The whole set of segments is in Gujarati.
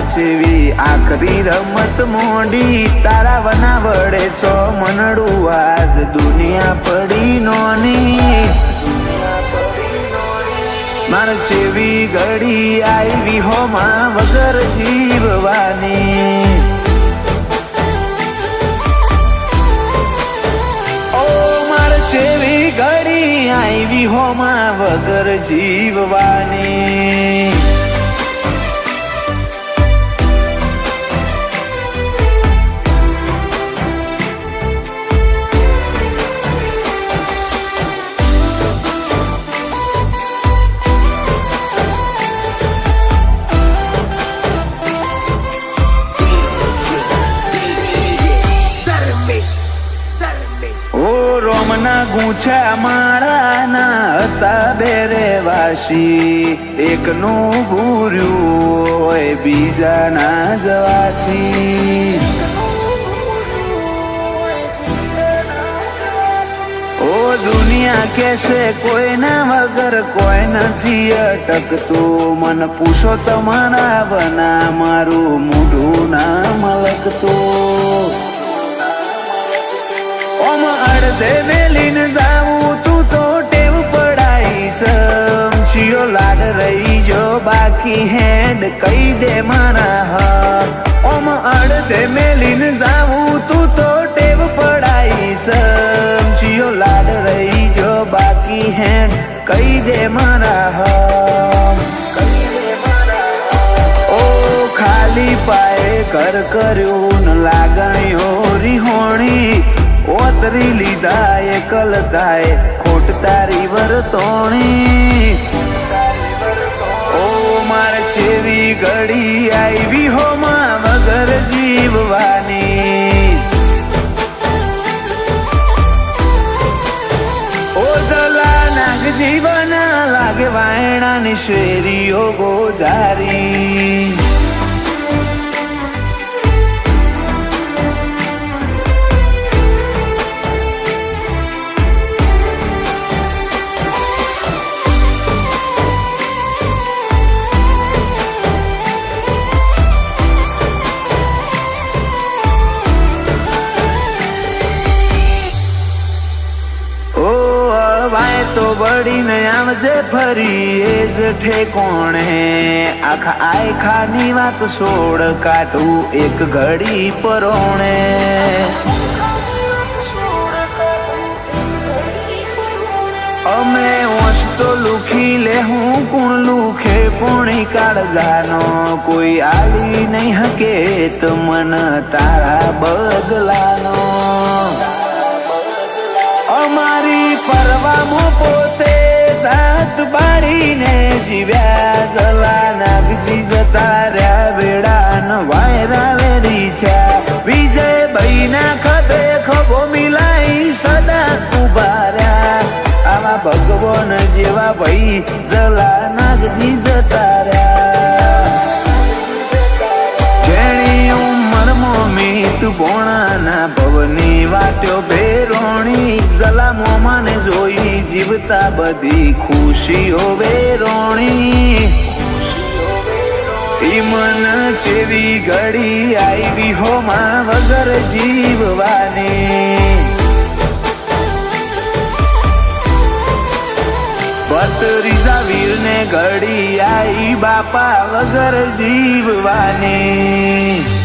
છેવી આખરી રમત મોડી તારા વના વડે સો મનડું આજ દુનિયા પડી નોની માર છેવી ઘડી આવી હોમાં વગર જીવવાની ઓ માર છેવી ઘડી આવી હોમાં વગર જીવવાની રોમના ગૂંછા માળાના હતા બેરે વાસી એકનું ભૂર્યું હોય બીજાના જવાથી ઓ દુનિયા કેસે કોઈના વગર કોઈ નથી અટકતું મન પૂછો તમારા બના મારું મોઢું ના મલકતું અડધે મેલીને જાવું તું તો ટેવ પડાઈ સમજીઓ લાડ રહી જો બાકી હેડ કહી દે મારા હા ઓમ અડધે મેલીને જાવું તું તો ટેવ પડાઈ સમજીઓ લાડ રહી જો બાકી હેડ કહી દે મારા હા ઓ ખાલી પાયે ઘર કર્યું ન લાગણીઓ રીહોણી ઓતરી લીધા એકલ થાય ખોટ તારી વર્તોણી ઓ માર છેવી ઘડી આવી હોમાં વગર જીવવાની ઓ જલા નાગ જીવન લાગે વાયણાની શેરીઓ ગોજારી તો બળીને આવજે ફરી એ જ ઠેકોણ હે આખા આયખાની વાત છોડ કાઢું એક ઘડી પરોણે અમે ઓછ તો લુખી લે હું કુણ લુખે પૂણી કાળજાનો કોઈ આલી નહીં હકે તો મન તારા બગલાનો અમારી પરવામાં પોતે જાત બાળીને જીવ્યા જલા નાગજી જતા રહ્યા વેડા ન વાયરા વેરી થયા વિજય ભાઈ ના ખભે ખભો મિલાઈ સદા ઉભા રહ્યા આવા ભગવાન જેવા ભાઈ જલા નાગજી જતા રહ્યા જેણી ઉંમર મોમિત ભોણાના ભવની વાટ્યો ભેરોણી જલા મોમાને જોઈ જીવતા બધી ખુશીઓ વેરોણી ઈ મન છેવી ઘડી આવી હોમાં વગર જીવવાની ભત્રીજા વીરને ઘડી આવી બાપા વગર જીવવાની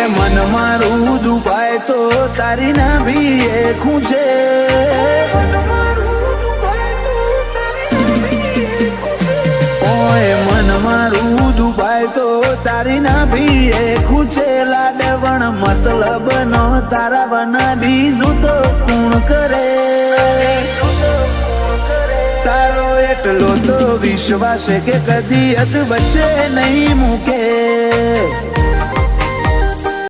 મન મારું દુભાય તો તારી ના ભી એ ખૂંચે ઓય મન મારું દુભાય તો તારી ના ભી એ ખૂંચે લાડવણ મતલબ નો તારા બના બીજું તો કોણ કરે તારો એટલો તો વિશ્વાસ કે કદી અધ વચ્ચે નહીં મૂકે